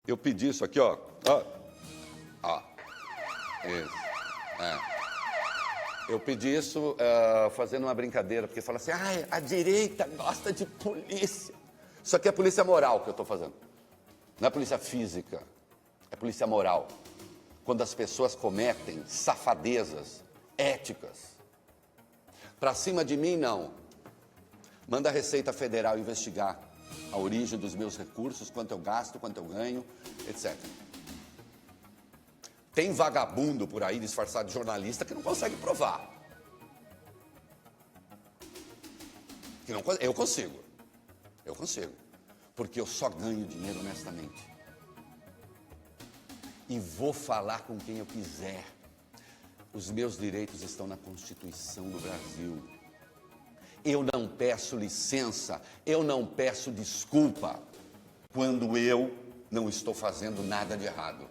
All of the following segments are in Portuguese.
Eu pedi isso aqui, ó. Ó. Isso. Eu pedi isso fazendo uma brincadeira, porque fala assim, a direita gosta de polícia. Isso aqui é polícia moral que eu estou fazendo. Não é polícia física, é polícia moral. Quando as pessoas cometem safadezas éticas. Para cima de mim, não. Manda a Receita Federal investigar a origem dos meus recursos, quanto eu gasto, quanto eu ganho, etc. Tem vagabundo por aí, disfarçado de jornalista, que não consegue provar. Eu consigo. Porque eu só ganho dinheiro honestamente. E vou falar com quem eu quiser. Os meus direitos estão na Constituição do Brasil. Eu não peço licença, eu não peço desculpa quando eu não estou fazendo nada de errado.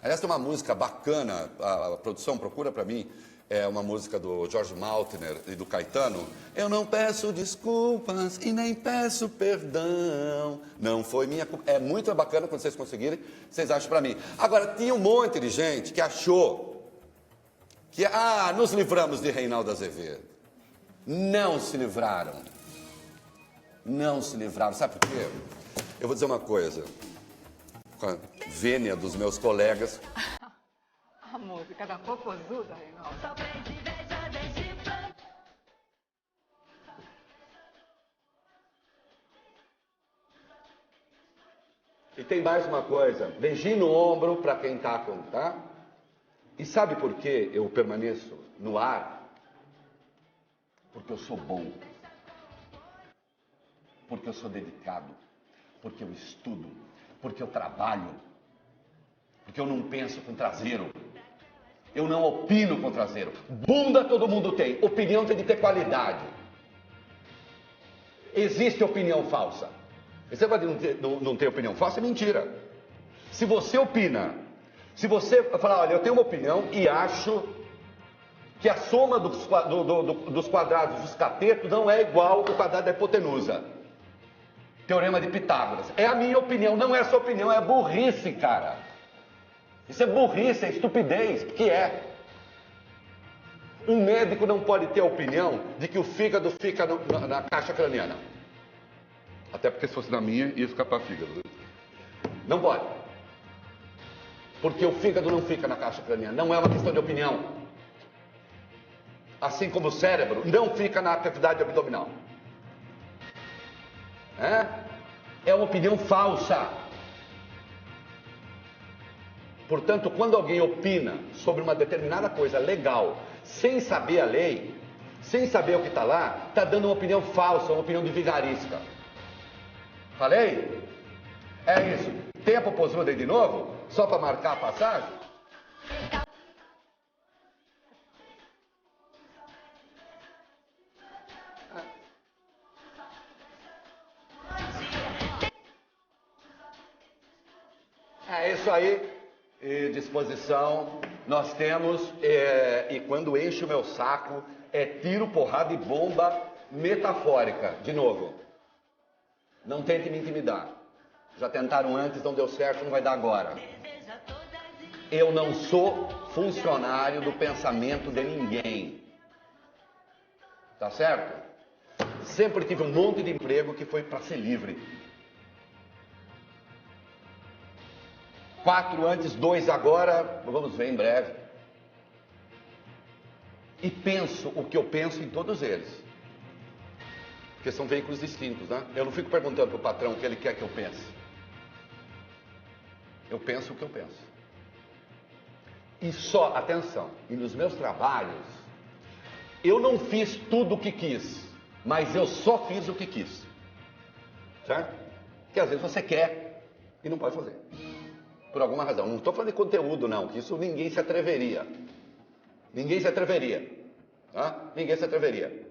Aliás, tem uma música bacana, a produção procura para mim, é uma música do George Maltner e do Caetano. Eu não peço desculpas e nem peço perdão, não foi minha culpa. É muito bacana quando vocês conseguirem, vocês acham para mim. Agora, tinha um monte de gente que achou que, nos livramos de Reinaldo Azevedo. Não se livraram. Não se livraram. Sabe por quê? Eu vou dizer uma coisa. Com a vênia dos meus colegas. A música da Popozuda, Reinaldo. E tem mais uma coisa. Beijinho no ombro para quem está com, tá? E sabe por que eu permaneço no ar? Porque eu sou bom, porque eu sou dedicado, porque eu estudo, porque eu trabalho, porque eu não penso com traseiro, eu não opino com traseiro. Bunda todo mundo tem, opinião tem de ter qualidade. Existe opinião falsa. Você vai não ter opinião falsa? É mentira. Se você opina, se você falar, olha, eu tenho uma opinião e acho que a soma dos quadrados dos catetos não é igual ao quadrado da hipotenusa. Teorema de Pitágoras. É a minha opinião, não é a sua opinião, é burrice, cara. Isso é burrice, é estupidez, porque é. Um médico não pode ter a opinião de que o fígado fica na caixa craniana. Até porque se fosse na minha, ia ficar para fígado. Não pode. Porque o fígado não fica na caixa craniana, não é uma questão de opinião. Assim como o cérebro não fica na cavidade abdominal. É uma opinião falsa. Portanto, quando alguém opina sobre uma determinada coisa legal, sem saber a lei, sem saber o que está lá, está dando uma opinião falsa, uma opinião de vigarista. Falei? É isso. Tem a Popozuda aí de novo? Só para marcar a passagem? É isso aí, disposição nós temos, e quando enche o meu saco, é tiro, porrada e bomba metafórica. De novo, não tente me intimidar. Já tentaram antes, não deu certo, não vai dar agora. Eu não sou funcionário do pensamento de ninguém. Tá certo? Sempre tive um monte de emprego que foi para ser livre. 4 antes, 2 agora, vamos ver em breve. E penso o que eu penso em todos eles. Porque são veículos distintos, né? Eu não fico perguntando para o patrão o que ele quer que eu pense. Eu penso o que eu penso. E só, atenção, e nos meus trabalhos, eu não fiz tudo o que quis, mas eu só fiz o que quis. Certo? Porque às vezes você quer e não pode fazer. Por alguma razão. Não estou falando de conteúdo, não, que isso ninguém se atreveria. Ninguém se atreveria. Tá? Ninguém se atreveria.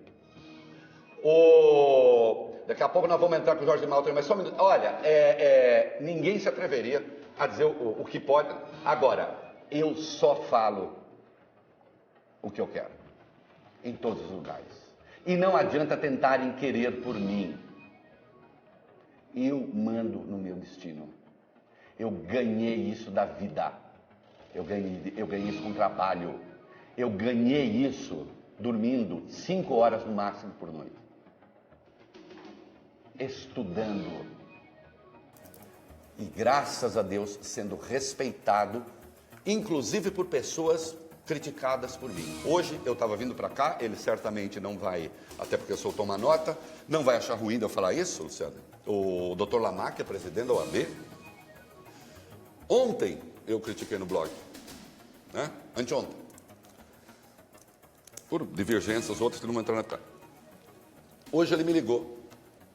Daqui a pouco nós vamos entrar com o Jorge Maltner, mas só um minuto. Olha, ninguém se atreveria a dizer o que pode. Agora, eu só falo o que eu quero. Em todos os lugares. E não adianta tentarem querer por mim. Eu mando no meu destino. Eu ganhei isso da vida. Eu ganhei isso com trabalho. Eu ganhei isso dormindo 5 horas no máximo por noite. Estudando. E graças a Deus sendo respeitado, inclusive por pessoas criticadas por mim. Hoje eu estava vindo para cá, ele certamente não vai, até porque eu soltou uma nota, não vai achar ruim de eu falar isso, Luciano. O Dr. Lamarck é presidente da OAB. Ontem eu critiquei no blog, né? Anteontem. Por divergências, outras que não vão entrar na cara. Hoje ele me ligou,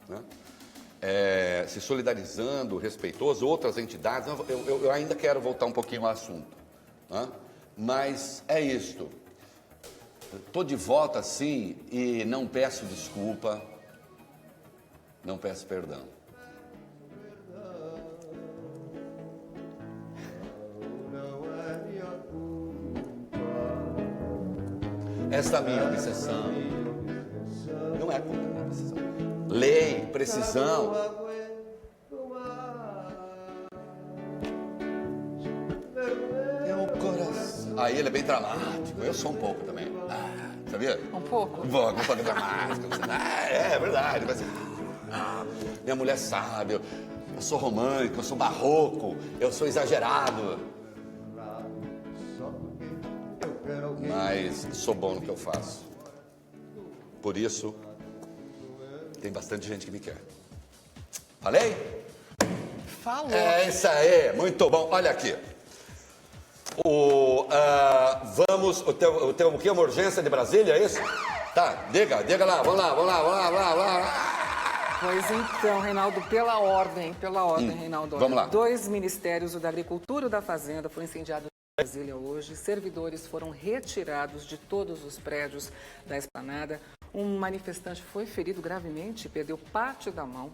né? Se solidarizando, respeitoso, outras entidades. Eu ainda quero voltar um pouquinho ao assunto, né? Mas é isto. Estou de volta sim e não peço desculpa, não peço perdão. Esta minha obsessão não é culpa da minha obsessão. Lei, precisão. É o coração. Aí ele é bem dramático. Eu sou um pouco também. Sabia? Um pouco? Um pouco dramático. É verdade. Mas, minha mulher sabe. Eu sou romântico, eu sou barroco, eu sou exagerado. Mas sou bom no que eu faço. Por isso, tem bastante gente que me quer. Falei? Falou. É isso aí, muito bom. Olha aqui. Vamos, o teu o que é uma urgência de Brasília, é isso? Tá, diga lá, vamos lá. Pois então, Reinaldo, pela ordem, Reinaldo. Vamos lá. 2 ministérios, o da Agricultura e o da Fazenda, foi incendiado em Brasília hoje. Servidores foram retirados de todos os prédios da esplanada. Um manifestante foi ferido gravemente e perdeu parte da mão.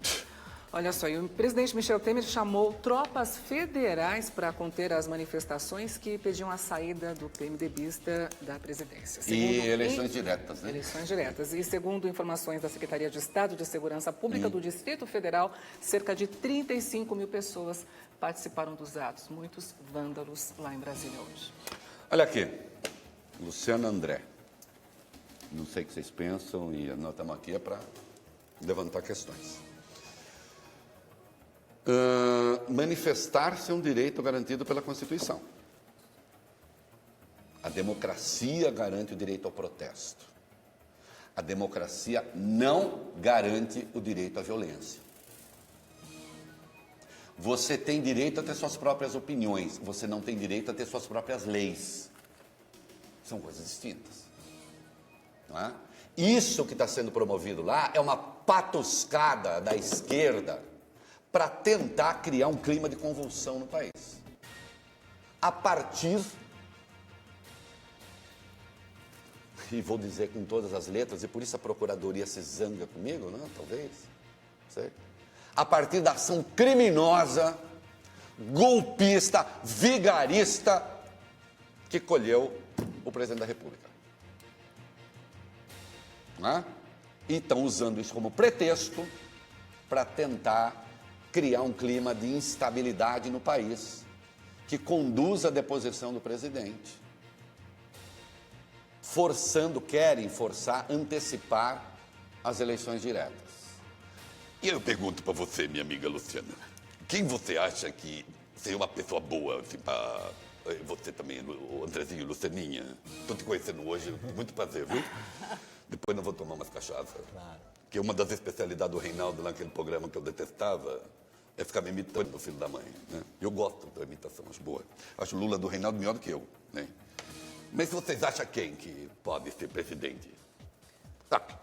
Olha só, e o presidente Michel Temer chamou tropas federais para conter as manifestações que pediam a saída do PMDBista da presidência. E eleições diretas, né? Eleições diretas. E segundo informações da Secretaria de Estado de Segurança Pública do Distrito Federal, cerca de 35 mil pessoas participaram dos atos, muitos vândalos lá em Brasília hoje. Olha aqui, Luciano André. Não sei o que vocês pensam e nós estamos aqui para levantar questões. Manifestar-se é um direito garantido pela Constituição. A democracia garante o direito ao protesto. A democracia não garante o direito à violência. Você tem direito a ter suas próprias opiniões, você não tem direito a ter suas próprias leis. São coisas distintas. Não é? Isso que está sendo promovido lá é uma patuscada da esquerda para tentar criar um clima de convulsão no país. A partir, e vou dizer com todas as letras, e por isso a Procuradoria se zanga comigo, né? Talvez, não sei. A partir da ação criminosa, golpista, vigarista, que colheu o presidente da República. Não é? E estão usando isso como pretexto para tentar criar um clima de instabilidade no país que conduz à deposição do presidente. Querem forçar, antecipar as eleições diretas. E eu pergunto para você, minha amiga Luciana, quem você acha que seria uma pessoa boa, assim, para você também, o Andrezinho, Lucianinha? Estou te conhecendo hoje, muito prazer, viu? Depois não vou tomar umas cachaças. Claro. Que uma das especialidades do Reinaldo, naquele programa que eu detestava, é ficar me imitando do filho da mãe, né? Eu gosto da imitação, acho boa. Acho o Lula do Reinaldo melhor do que eu, né? Mas vocês acham quem que pode ser presidente?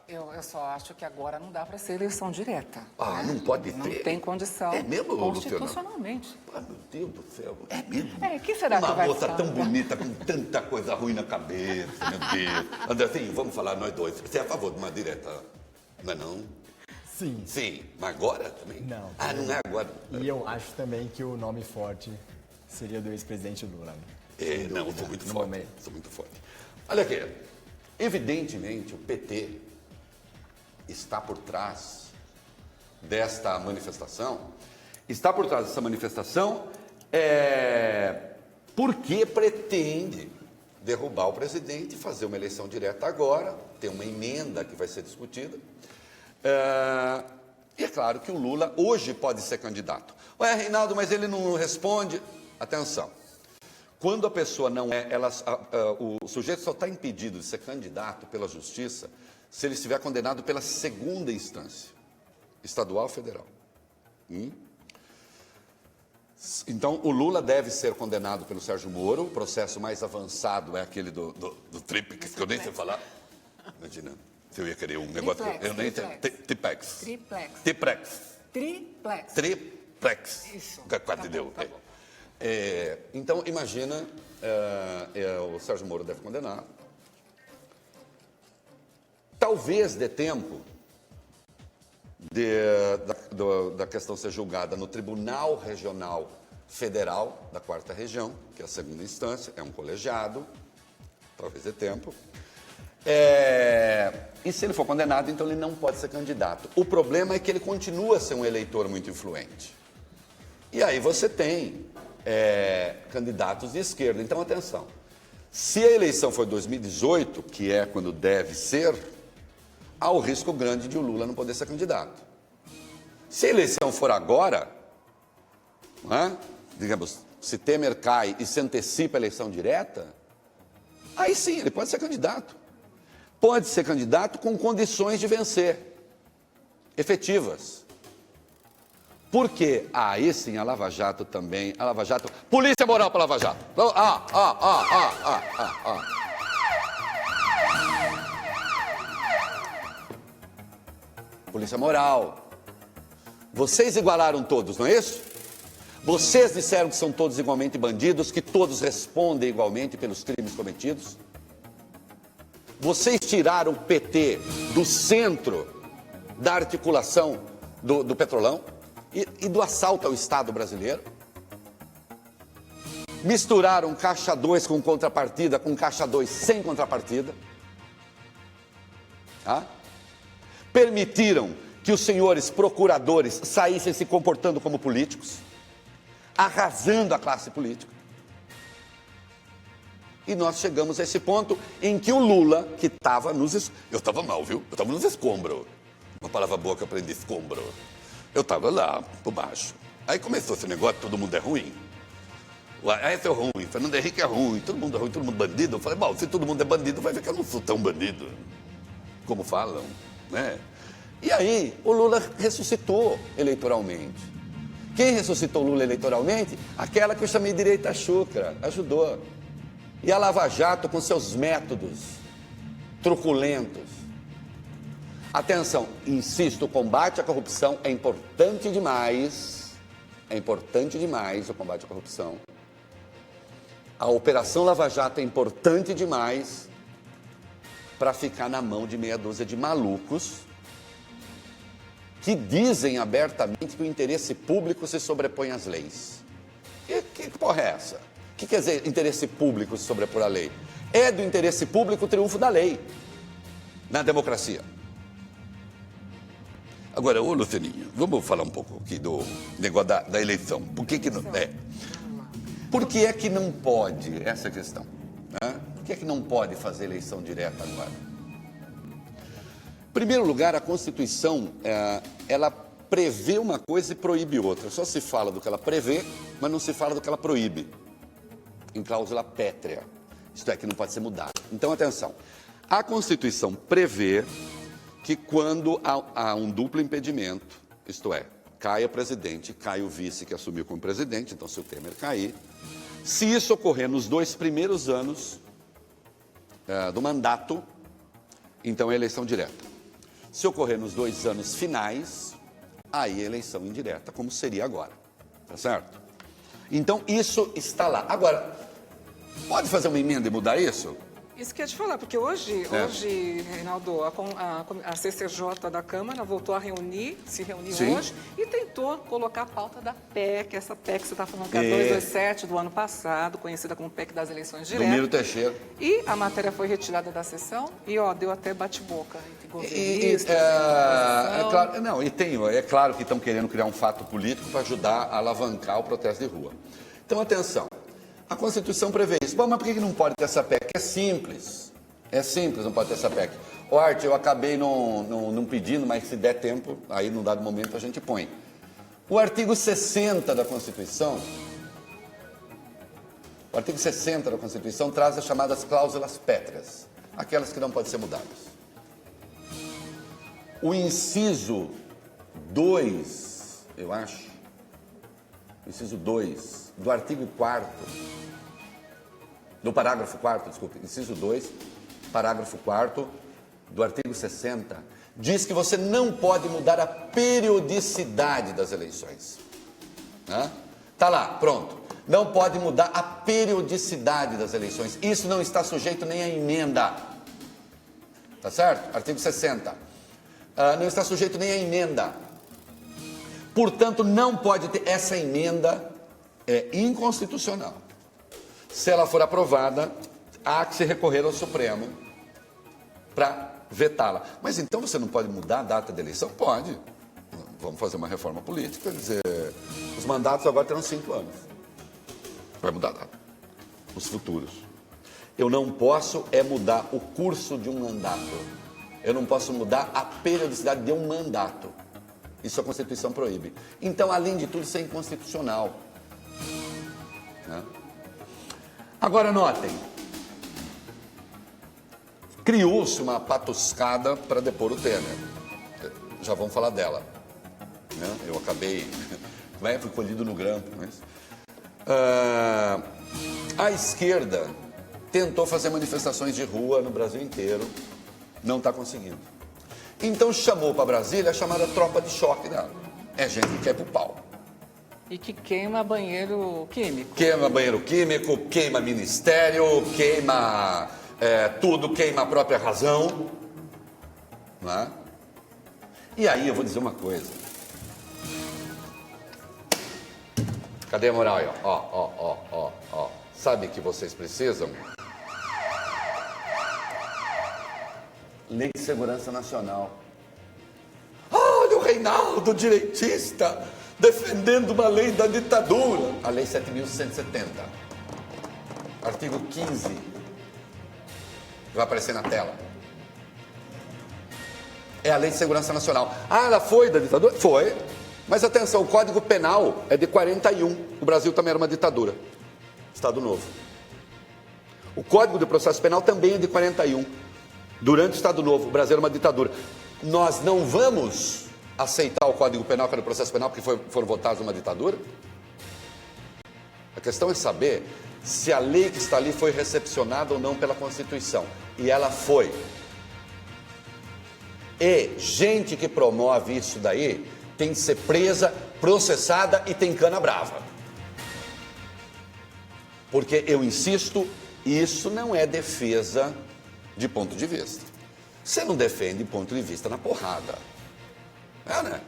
Eu só acho que agora não dá para ser eleição direta. Não pode ser? Não tem condição. É mesmo, constitucionalmente. Meu Deus do céu. É mesmo? Que será que vai Uma moça ser? tão bonita, com tanta coisa ruim na cabeça, meu Deus. Andrezinho, vamos falar nós dois. Você é a favor de uma direta, não é não? Sim. Sim, mas agora também? Não. Não é agora. E eu acho também que o nome forte seria do ex-presidente Lula. Não, eu sou muito no forte. momento. Sou muito forte. Olha aqui, evidentemente o PT está por trás desta manifestação, Porque pretende derrubar o presidente, fazer uma eleição direta agora, tem uma emenda que vai ser discutida. E é claro que o Lula hoje pode ser candidato. Ué, Reinaldo, mas ele não responde. Atenção, quando a pessoa não é, o sujeito só está impedido de ser candidato pela justiça se ele estiver condenado pela segunda instância, estadual ou federal. Então, o Lula deve ser condenado pelo Sérgio Moro. O processo mais avançado é aquele do tríplex, que eu nem sei falar. Imagina, se eu ia querer um negócio... Eu nem sei. Triplex. Isso. Quase deu. Tá bom. Então, imagina, o Sérgio Moro deve condenar. Talvez dê tempo da questão ser julgada no Tribunal Regional Federal da 4ª Região, que é a segunda instância, é um colegiado, talvez dê tempo. E se ele for condenado, então ele não pode ser candidato. O problema é que ele continua a ser um eleitor muito influente. E aí você tem candidatos de esquerda. Então, atenção, se a eleição for 2018, que é quando deve ser, há o risco grande de o Lula não poder ser candidato. Se a eleição for agora, digamos, se Temer cai e se antecipa a eleição direta, aí sim, ele pode ser candidato. Pode ser candidato com condições de vencer, efetivas. Porque aí sim a Lava Jato também, polícia moral para a Lava Jato. Polícia moral. Vocês igualaram todos, não é isso? Vocês disseram que são todos igualmente bandidos, que todos respondem igualmente pelos crimes cometidos. Vocês tiraram o PT do centro da articulação do Petrolão e do assalto ao Estado brasileiro. Misturaram Caixa 2 com contrapartida, com Caixa 2 sem contrapartida. Permitiram que os senhores procuradores saíssem se comportando como políticos, arrasando a classe política. E nós chegamos a esse ponto em que o Lula, que estava eu estava mal, viu? Eu estava nos escombros. Uma palavra boa que eu aprendi, escombro. Eu estava lá, por baixo. Aí começou esse negócio, todo mundo é ruim. Esse é ruim, Fernando Henrique é ruim, todo mundo é ruim, todo mundo bandido. Eu falei, bom, se todo mundo é bandido, vai ver que eu não sou tão bandido, como falam, né? E aí, o Lula ressuscitou eleitoralmente. Quem ressuscitou o Lula eleitoralmente? Aquela que eu chamei de direita chucra, ajudou. E a Lava Jato com seus métodos truculentos. Atenção, insisto, o combate à corrupção é importante demais. É importante demais o combate à corrupção. A Operação Lava Jato é importante demais para ficar na mão de meia dúzia de malucos que dizem abertamente que o interesse público se sobrepõe às leis. Que porra é essa? O que quer dizer interesse público se sobrepor à lei? É do interesse público o triunfo da lei na democracia. Agora, ô Lucianinha, vamos falar um pouco aqui do negócio da eleição. Por que não... Por que é que não pode, essa é a questão, né? Por que é que não pode fazer eleição direta agora? Em primeiro lugar, a Constituição, ela prevê uma coisa e proíbe outra. Só se fala do que ela prevê, mas não se fala do que ela proíbe, em cláusula pétrea. Isto é, que não pode ser mudado. Então, atenção. A Constituição prevê que quando há um duplo impedimento, isto é, cai o presidente, cai o vice que assumiu como presidente, então se o Temer cair, se isso ocorrer nos 2 primeiros anos do mandato, então é eleição direta. Se ocorrer nos 2 anos finais, aí é eleição indireta, como seria agora, tá certo? Então isso está lá. Agora, pode fazer uma emenda e mudar isso? Isso que eu ia te falar, porque hoje Reinaldo, a CCJ da Câmara voltou a se reunir Sim. hoje e tentou colocar a pauta da PEC, essa PEC que você está falando que é a 227 do ano passado, conhecida como PEC das eleições diretas. Domiro Teixeira. E a matéria foi retirada da sessão e, deu até bate-boca entre governistas. É claro que estão querendo criar um fato político para ajudar a alavancar o protesto de rua. Então, atenção. A Constituição prevê isso. Bom, mas por que não pode ter essa PEC? É simples. É simples, não pode ter essa PEC. Ô, Arte, eu acabei não pedindo, mas se der tempo, aí num dado momento a gente põe. O artigo 60 da Constituição, traz as chamadas cláusulas pétreas, aquelas que não podem ser mudadas. O inciso 2, eu acho, inciso 2 do artigo 4º, do parágrafo 4º, desculpe, inciso 2, parágrafo 4º do artigo 60, diz que você não pode mudar a periodicidade das eleições. Tá lá, pronto. Não pode mudar a periodicidade das eleições. Isso não está sujeito nem à emenda. Tá certo? Artigo 60. Não está sujeito nem à emenda. Portanto, não pode ter. Essa emenda é inconstitucional. Se ela for aprovada, há que se recorrer ao Supremo para vetá-la. Mas então você não pode mudar a data da eleição? Pode. Vamos fazer uma reforma política, quer dizer, os mandatos agora terão 5 anos. Vai mudar a data. Os futuros. Eu não posso mudar o curso de um mandato. Eu não posso mudar a periodicidade de um mandato. Isso a Constituição proíbe. Então, além de tudo, isso é inconstitucional. Agora, notem. Criou-se uma patuscada para depor o Temer. Já vamos falar dela. Eu acabei... fui colhido no grampo. Mas... a esquerda tentou fazer manifestações de rua no Brasil inteiro. Não está conseguindo. Então chamou para Brasília a chamada tropa de choque dela. É gente que quer pro pau. E que queima banheiro químico. Queima banheiro químico, queima ministério, queima tudo, queima a própria razão. Não é? E aí eu vou dizer uma coisa. Cadê a moral aí? Ó. Sabe o que vocês precisam? Lei de Segurança Nacional. Olha o Reinaldo, direitista, defendendo uma lei da ditadura. A Lei 7.170. Artigo 15. Vai aparecer na tela. É a Lei de Segurança Nacional. Ah, ela foi da ditadura? Foi. Mas atenção, o Código Penal é de 41. O Brasil também era uma ditadura. Estado Novo. O Código de Processo Penal também é de 41. Durante o Estado Novo, o Brasil era uma ditadura. Nós não vamos aceitar o Código Penal, que era o processo penal, porque foram votados numa ditadura? A questão é saber se a lei que está ali foi recepcionada ou não pela Constituição. E ela foi. E gente que promove isso daí tem que ser presa, processada e tem cana brava. Porque, eu insisto, isso não é defesa de ponto de vista. Você não defende ponto de vista na porrada. Né?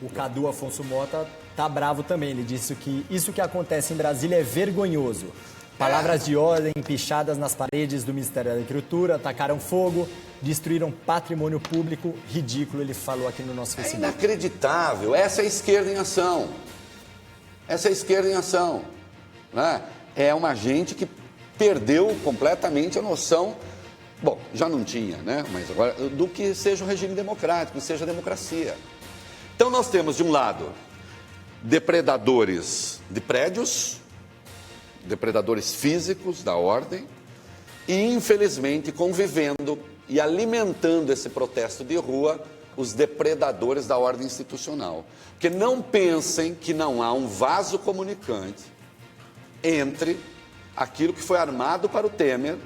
O Cadu Afonso Mota tá bravo também. Ele disse que isso que acontece em Brasília é vergonhoso. Palavras de ordem pichadas nas paredes do Ministério da Agricultura, atacaram fogo, destruíram patrimônio público. Ridículo, ele falou aqui no nosso Facebook. É inacreditável. Essa é a esquerda em ação. Essa é a esquerda em ação. Né? É uma gente que perdeu completamente a noção, bom, já não tinha, né? Mas agora, do que seja o regime democrático, que seja a democracia. Então nós temos, de um lado, depredadores de prédios, depredadores físicos da ordem, e infelizmente convivendo e alimentando esse protesto de rua, os depredadores da ordem institucional. Porque não pensem que não há um vaso comunicante entre aquilo que foi armado para o Temer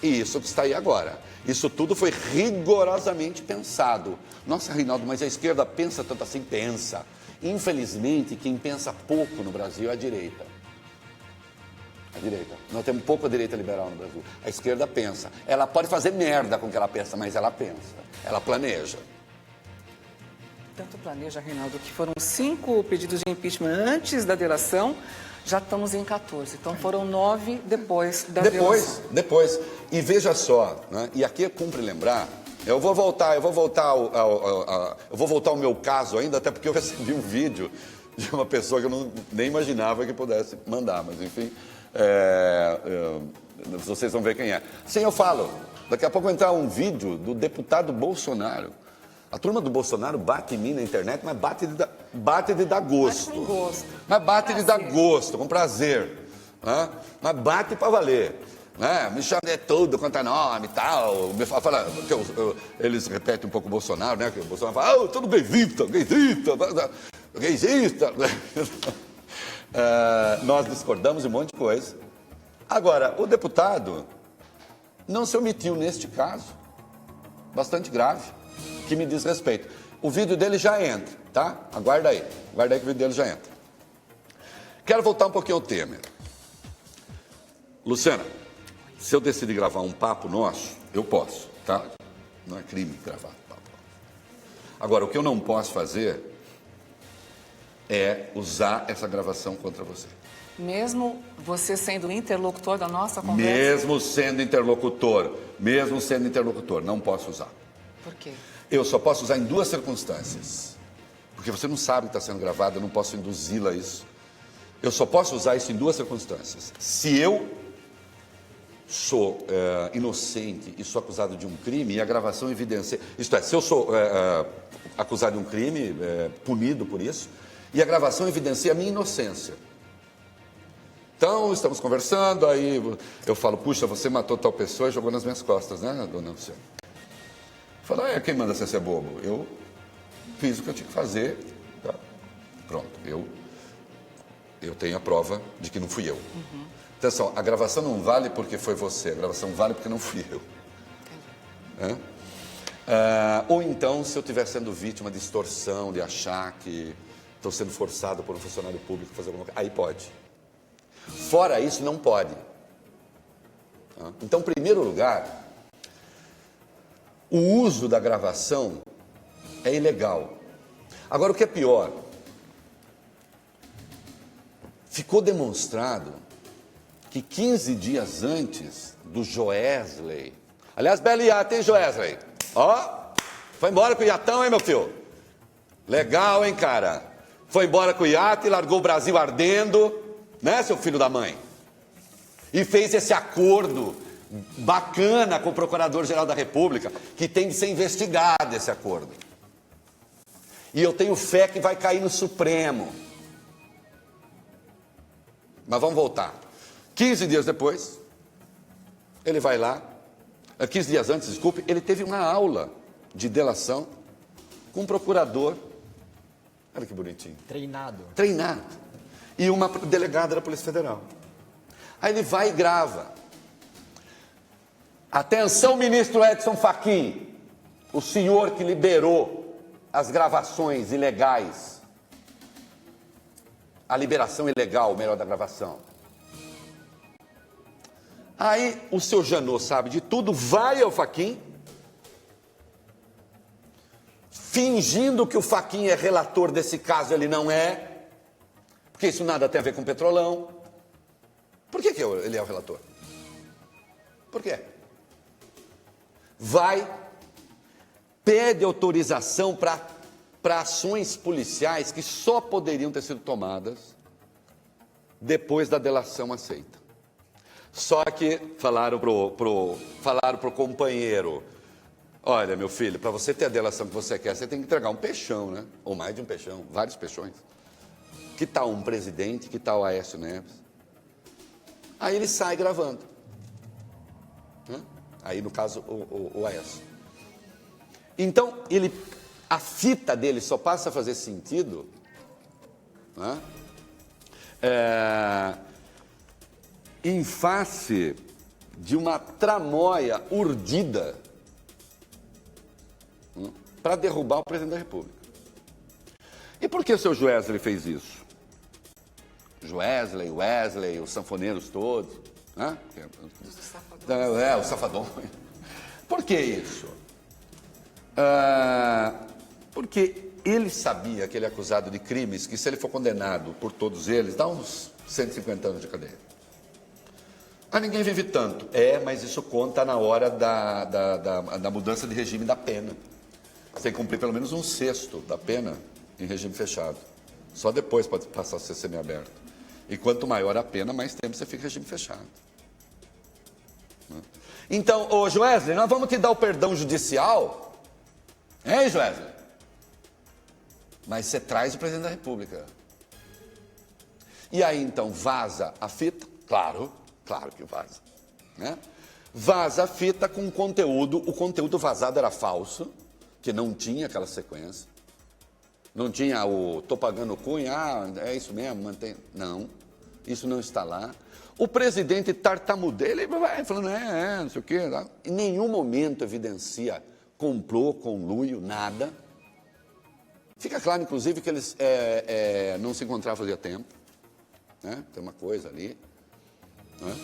e isso que está aí agora. Isso tudo foi rigorosamente pensado. Nossa, Reinaldo, mas a esquerda pensa tanto assim? Pensa. Infelizmente, quem pensa pouco no Brasil é a direita. A direita. Nós temos pouco a direita liberal no Brasil. A esquerda pensa. Ela pode fazer merda com o que ela pensa, mas ela pensa. Ela planeja. Tanto planeja, Reinaldo, que foram 5 pedidos de impeachment antes da delação. Já estamos em 14, então foram 9 depois da delação. Depois. E veja só, né? E aqui cumpre lembrar, eu vou voltar ao meu caso ainda, até porque eu recebi um vídeo de uma pessoa que eu nem imaginava que pudesse mandar, mas enfim, vocês vão ver quem é. Sim, eu falo, daqui a pouco vai entrar um vídeo do deputado Bolsonaro. A turma do Bolsonaro bate em mim na internet, mas bate de dar gosto. Bate com gosto. Mas bate de dar gosto, com prazer. Né? Mas bate para valer. Né? Me chama de tudo quanto é nome e tal. Me fala, eles repetem um pouco o Bolsonaro, né? Que o Bolsonaro fala, tudo gaysista. Nós discordamos de um monte de coisa. Agora, o deputado não se omitiu neste caso, bastante grave, que me diz respeito. O vídeo dele já entra, tá? Aguarda aí que o vídeo dele já entra. Quero voltar um pouquinho ao Temer. Luciana, se eu decidir gravar um papo nosso, eu posso, tá? Não é crime gravar papo. Agora, o que eu não posso fazer é usar essa gravação contra você. Mesmo você sendo interlocutor da nossa conversa? Mesmo sendo interlocutor, não posso usar. Por quê? Eu só posso usar em duas circunstâncias. Porque você não sabe que está sendo gravado, eu não posso induzi-la a isso. Eu só posso usar isso em duas circunstâncias. Se eu sou inocente e sou acusado de um crime e a gravação evidencia... Isto é, se eu sou acusado de um crime, punido por isso, e a gravação evidencia a minha inocência. Então, estamos conversando, aí eu falo, puxa, você matou tal pessoa e jogou nas minhas costas, né, dona Luciana? Fala, quem manda você ser bobo? Eu fiz o que eu tinha que fazer, tá? Pronto, eu tenho a prova de que não fui eu. Uhum. Atenção, a gravação não vale porque foi você, a gravação vale porque não fui eu. Ou então, se eu estiver sendo vítima de extorsão, de achar que estou sendo forçado por um funcionário público a fazer alguma coisa, aí pode. Fora isso, não pode. Então, em primeiro lugar, o uso da gravação é ilegal. Agora, o que é pior, ficou demonstrado que 15 dias antes do Joesley... Aliás, belo iate, hein, Joesley? Ó, foi embora com o iatão, hein, meu filho? Legal, hein, cara? Foi embora com o iate, largou o Brasil ardendo... Né, seu filho da mãe? E fez esse acordo bacana com o Procurador-Geral da República, que tem de ser investigado esse acordo. E eu tenho fé que vai cair no Supremo. Mas vamos voltar. 15 dias depois, ele vai lá, 15 dias antes, desculpe, ele teve uma aula de delação com um procurador. Olha que bonitinho. Treinado. E uma delegada da Polícia Federal. Aí ele vai e grava. Atenção, ministro Edson Fachin, o senhor que liberou as gravações ilegais. A liberação ilegal, melhor da gravação. Aí o seu Janot sabe de tudo, vai ao Fachin, fingindo que o Fachin é relator desse caso, ele não é. Porque isso nada tem a ver com Petrolão. Por que ele é o relator? Por quê? Vai, pede autorização para ações policiais que só poderiam ter sido tomadas depois da delação aceita. Só que falaram pro companheiro, olha, meu filho, para você ter a delação que você quer, você tem que entregar um peixão, né? Ou mais de um peixão, vários peixões. Que tal um presidente, que tal Aécio Neves? Aí ele sai gravando. Aí, no caso, o Aécio. Então, a fita dele só passa a fazer sentido em face de uma tramóia urdida para derrubar o presidente da República. E por que o seu Joesley fez isso? Joesley, Wesley, os sanfoneiros todos, né? Os safadões. Por que isso? Porque ele sabia que ele é acusado de crimes que, se ele for condenado por todos eles, dá uns 150 anos de cadeia. Ninguém vive tanto. Mas isso conta na hora da mudança de regime da pena. Você tem que cumprir pelo menos 1/6 da pena em regime fechado. Só depois pode passar a ser semiaberto. E quanto maior a pena, mais tempo você fica em regime fechado. Então, ô Joesley, nós vamos te dar o perdão judicial? Hein, Joesley? Mas você traz o presidente da República. E aí, então, vaza a fita? Claro que vaza. Né? Vaza a fita com conteúdo. O conteúdo vazado era falso, que não tinha aquela sequência. Não tinha o tô pagando Cunha, é isso mesmo, mantém. Não, isso não está lá. O presidente tartamudeia, ele vai falando, não sei o quê. Tá? Em nenhum momento evidencia complô, conluio, nada. Fica claro, inclusive, que eles não se encontravam fazia tempo. Né? Tem uma coisa ali. Né?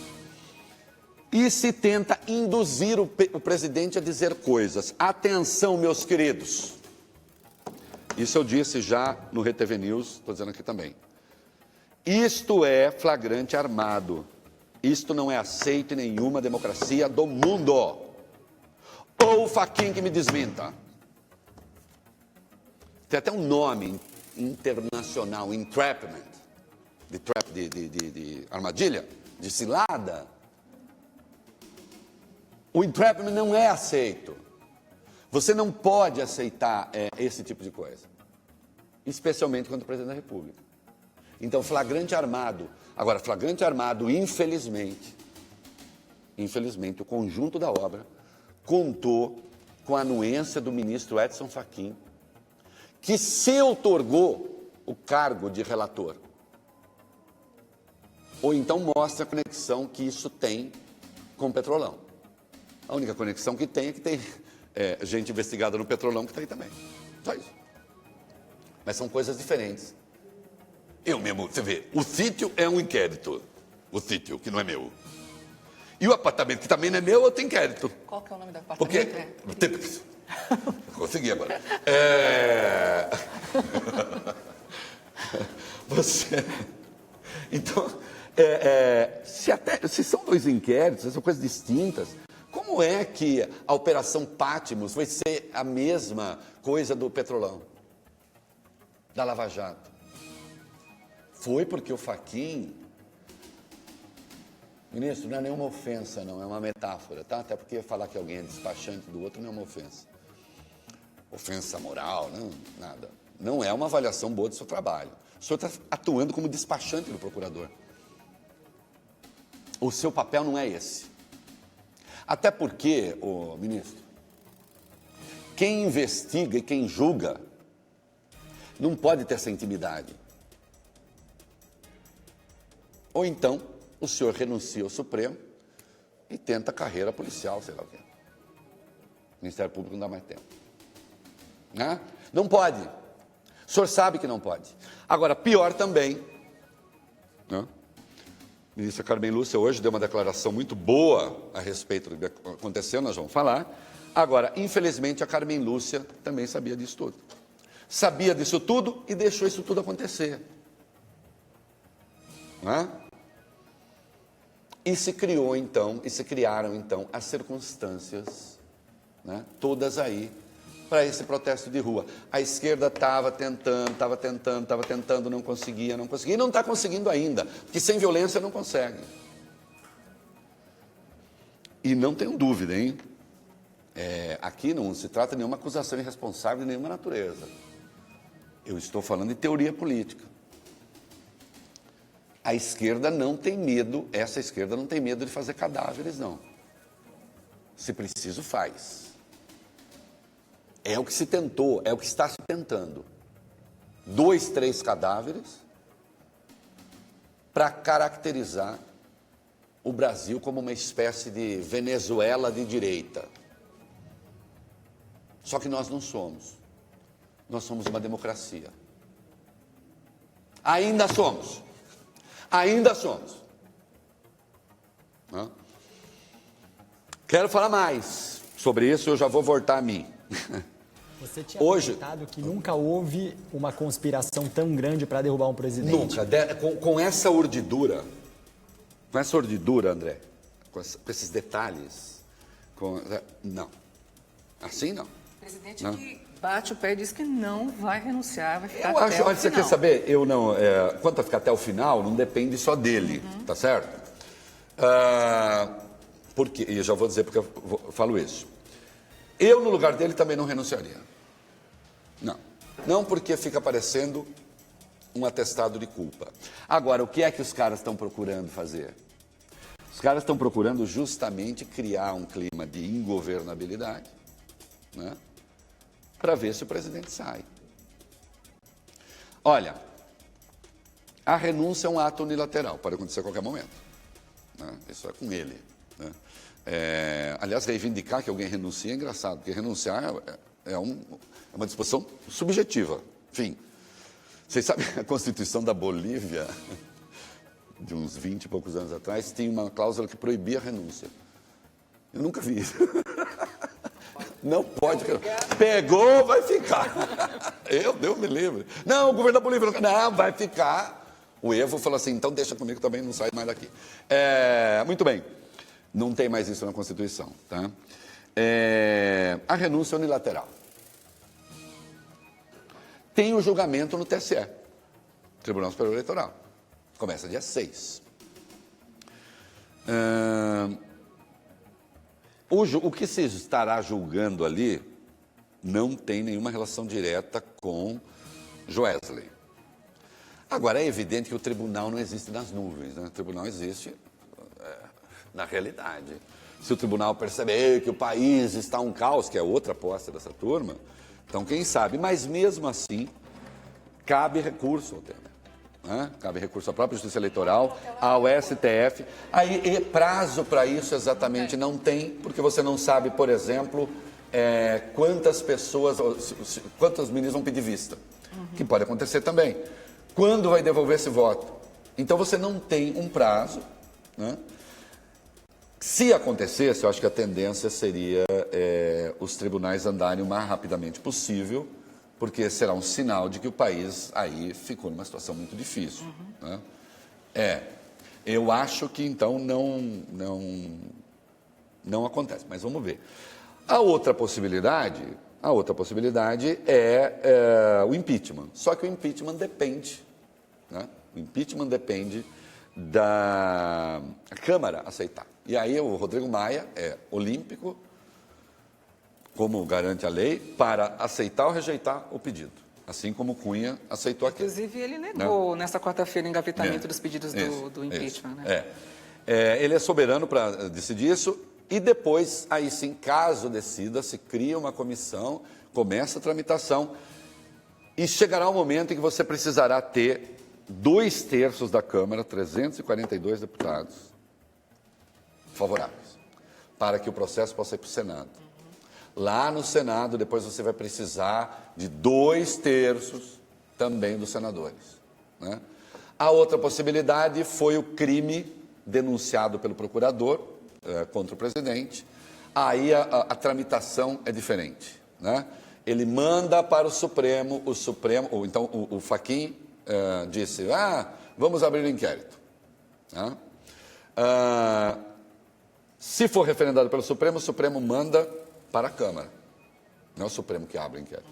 E se tenta induzir o presidente a dizer coisas. Atenção, meus queridos. Isso eu disse já no RTV News, estou dizendo aqui também. Isto é flagrante armado. Isto não é aceito em nenhuma democracia do mundo. Ou o Fachin que me desminta. Tem até um nome internacional, entrapment, de armadilha, de cilada. O entrapment não é aceito. Você não pode aceitar esse tipo de coisa, especialmente contra o presidente da República. Então, flagrante armado. Agora, flagrante armado, infelizmente, o conjunto da obra contou com a anuência do ministro Edson Fachin, que se outorgou o cargo de relator. Ou então mostra a conexão que isso tem com o Petrolão. A única conexão que tem é que tem gente investigada no Petrolão que está aí também. Só isso. Mas são coisas diferentes. Eu mesmo, você vê, o sítio é um inquérito. O sítio, que não é meu. E o apartamento, que também não é meu, é outro inquérito. Qual que é o nome do apartamento? Porque... Consegui agora. Você... Então, se são dois inquéritos, são coisas distintas, como é que a Operação Patmos vai ser a mesma coisa do Petrolão, da Lava Jato? Foi porque o Fachin... Ministro, não é nenhuma ofensa, não, é uma metáfora, tá? Até porque falar que alguém é despachante do outro não é uma ofensa. Ofensa moral, não, nada. Não é uma avaliação boa do seu trabalho. O senhor está atuando como despachante do procurador. O seu papel não é esse. Até porque, ministro, quem investiga e quem julga não pode ter essa intimidade. Ou então, o senhor renuncia ao Supremo e tenta a carreira policial, sei lá o quê. O Ministério Público não dá mais tempo. Né? Não pode. O senhor sabe que não pode. Agora, pior também, né? A ministra Carmen Lúcia hoje deu uma declaração muito boa a respeito do que aconteceu, nós vamos falar. Agora, infelizmente, a Carmen Lúcia também sabia disso tudo. Sabia disso tudo e deixou isso tudo acontecer. Né? E se criaram então as circunstâncias, né, todas aí, para esse protesto de rua. A esquerda estava tentando, não conseguia, e não está conseguindo ainda, porque sem violência não consegue. E não tenho dúvida, hein? Aqui não se trata de nenhuma acusação irresponsável de nenhuma natureza. Eu estou falando de teoria política. A esquerda não tem medo, essa esquerda não tem medo de fazer cadáveres, não. Se preciso, faz. É o que se tentou, é o que está se tentando. 2, 3 cadáveres para caracterizar o Brasil como uma espécie de Venezuela de direita. Só que nós não somos. Nós somos uma democracia. Ainda somos. Ainda somos. Não? Quero falar mais sobre isso, eu já vou voltar a mim. Você tinha comentado que nunca houve uma conspiração tão grande para derrubar um presidente. Nunca. Com essa urdidura, André, com esses detalhes, não. Assim não. Presidente não. que bate o pé e diz que não vai renunciar, vai ficar Eu até acho, o olha, você final. quer saber? Eu não. Quanto a ficar até o final, não depende só dele, tá certo? Porque, e eu já vou dizer porque eu falo isso. Eu, no lugar dele, também não renunciaria. Não. Não porque fica parecendo um atestado de culpa. Agora, o que é que os caras estão procurando fazer? Os caras estão procurando justamente criar um clima de ingovernabilidade, né? Para ver se o presidente sai. Olha, a renúncia é um ato unilateral, pode acontecer a qualquer momento, né? Isso é com ele, né? Aliás, reivindicar que alguém renuncie é engraçado, porque renunciar é uma disposição subjetiva. Enfim, vocês sabem que a Constituição da Bolívia, de uns 20 e poucos anos atrás, tinha uma cláusula que proibia a renúncia. Eu nunca vi isso. Não pode. Pegou, vai ficar. Deus me livre. Não, o governo da Bolívia não, vai ficar. O Evo falou assim, então deixa comigo também, não sai mais daqui. Muito bem. Não tem mais isso na Constituição, tá? A renúncia unilateral. Tem o julgamento no TSE, Tribunal Superior Eleitoral. Começa dia 6. O que se estará julgando ali não tem nenhuma relação direta com Joesley. Agora, é evidente que o tribunal não existe nas nuvens, né? O tribunal existe na realidade. Se o tribunal perceber que o país está um caos, que é outra aposta dessa turma, então quem sabe, mas mesmo assim, cabe recurso ao Temer, né? Cabe recurso à própria Justiça Eleitoral, ao STF. Aí, prazo para isso exatamente não tem, porque você não sabe, por exemplo, quantas pessoas, quantos ministros vão pedir vista, que pode acontecer também. Quando vai devolver esse voto? Então você não tem um prazo, né? Se acontecesse, eu acho que a tendência seria os tribunais andarem o mais rapidamente possível, porque será um sinal de que o país aí ficou numa situação muito difícil, né? Eu acho que então não acontece, mas vamos ver. A outra possibilidade é o impeachment. Só que o impeachment depende, né? O impeachment depende da Câmara aceitar. E aí o Rodrigo Maia é olímpico, como garante a lei, para aceitar ou rejeitar o pedido. Assim como Cunha aceitou aqui. Inclusive, ele negou nessa quarta-feira o engavetamento dos pedidos do impeachment, né? Ele é soberano para decidir isso. E depois, aí sim, caso decida, se cria uma comissão, começa a tramitação e chegará o momento em que você precisará ter 2/3 da Câmara, 342 deputados, favoráveis, para que o processo possa ir para o Senado. Lá no Senado, depois você vai precisar de 2/3 também dos senadores, né? A outra possibilidade foi o crime denunciado pelo procurador contra o presidente. Aí a tramitação é diferente, né? Ele manda para o Supremo, ou então o Fachin disse, vamos abrir um inquérito, né? Se for referendado pelo Supremo, o Supremo manda para a Câmara. Não é o Supremo que abre o inquérito.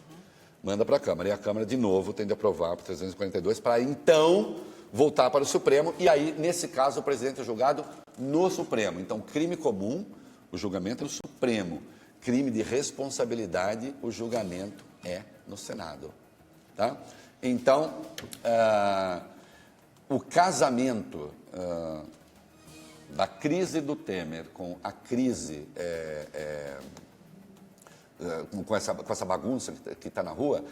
Manda para a Câmara. E a Câmara, de novo, tem de aprovar por 342 para, então, voltar para o Supremo. E aí, nesse caso, o presidente é julgado no Supremo. Então, crime comum, o julgamento é no Supremo. Crime de responsabilidade, o julgamento é no Senado. Tá? Então, o casamento da crise do Temer com a crise, com essa bagunça que está na rua,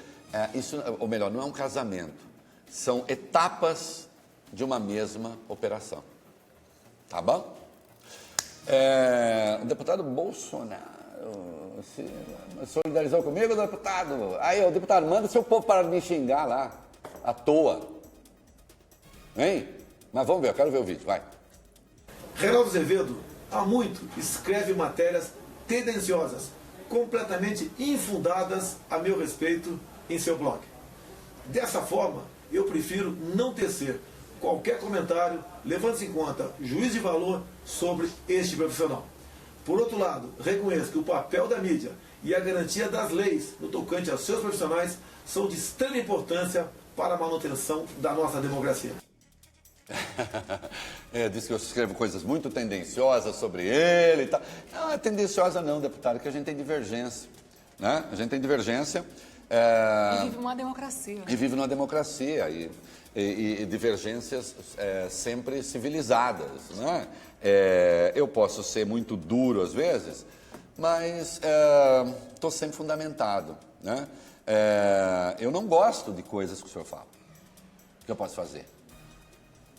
isso, ou melhor, não é um casamento, são etapas de uma mesma operação. Tá bom? O deputado Bolsonaro se solidarizou comigo, deputado? Aí, o deputado, manda seu povo parar de me xingar lá, à toa. Hein? Mas vamos ver, eu quero ver o vídeo, vai. Reinaldo Azevedo, há muito, escreve matérias tendenciosas, completamente infundadas a meu respeito em seu blog. Dessa forma, eu prefiro não tecer qualquer comentário, levando-se em conta juízo de valor sobre este profissional. Por outro lado, reconheço que o papel da mídia e a garantia das leis no tocante aos seus profissionais são de extrema importância para a manutenção da nossa democracia. Diz que eu escrevo coisas muito tendenciosas sobre ele e tal. Não, é tendenciosa não, deputado, que a gente tem divergência. Né? A gente tem divergência. E vive uma democracia. E vive numa democracia. E divergências sempre civilizadas. Né? Eu posso ser muito duro às vezes, mas estou sempre fundamentado. Né? Eu não gosto de coisas que o senhor fala. O que eu posso fazer?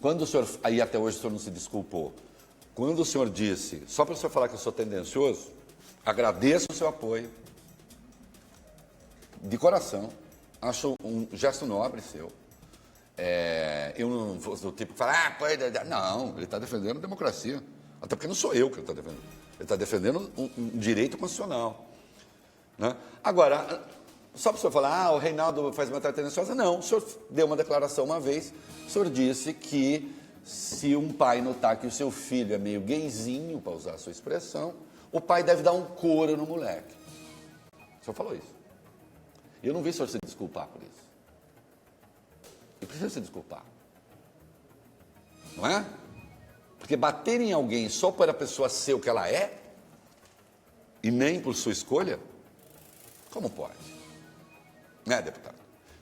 Quando o senhor, aí até hoje o senhor não se desculpou, quando o senhor disse, só para o senhor falar que eu sou tendencioso, agradeço o seu apoio, de coração, acho um gesto nobre seu. Eu não vou do tipo que fala, não, ele está defendendo a democracia, até porque não sou eu que ele está defendendo, ele está defendendo um direito constitucional. Né? Agora, só para o senhor falar, o Reinaldo faz uma tendenciosa, não, o senhor deu uma declaração uma vez, o senhor disse que se um pai notar que o seu filho é meio gayzinho, para usar a sua expressão, o pai deve dar um couro no moleque. O senhor falou isso. E eu não vi o senhor se desculpar por isso. E precisa se desculpar. Não é? Porque bater em alguém só para a pessoa ser o que ela é, e nem por sua escolha, como pode? Né, deputado?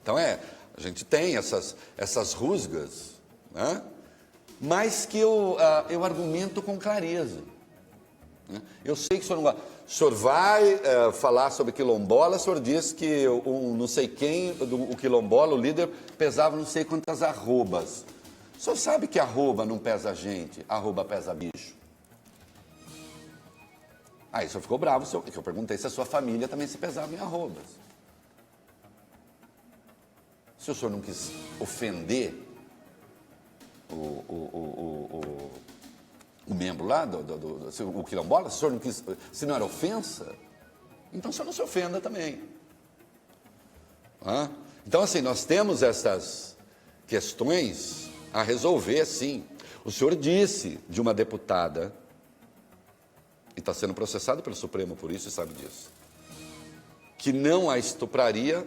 Então a gente tem essas rusgas, né? Mas que eu argumento com clareza. Né? Eu sei que o senhor não gosta. O senhor vai falar sobre quilombola, o senhor diz que não sei quem, o quilombola, o líder, pesava não sei quantas arrobas. O senhor sabe que arroba não pesa gente, arroba pesa bicho. Aí o senhor ficou bravo, que eu perguntei se a sua família também se pesava em arrobas. Se o senhor não quis ofender o membro lá, o quilombola, se o senhor não quis, se não era ofensa, então o senhor não se ofenda também. Então, assim, nós temos essas questões a resolver, sim. O senhor disse de uma deputada, e está sendo processado pelo Supremo por isso e sabe disso, que não a estupraria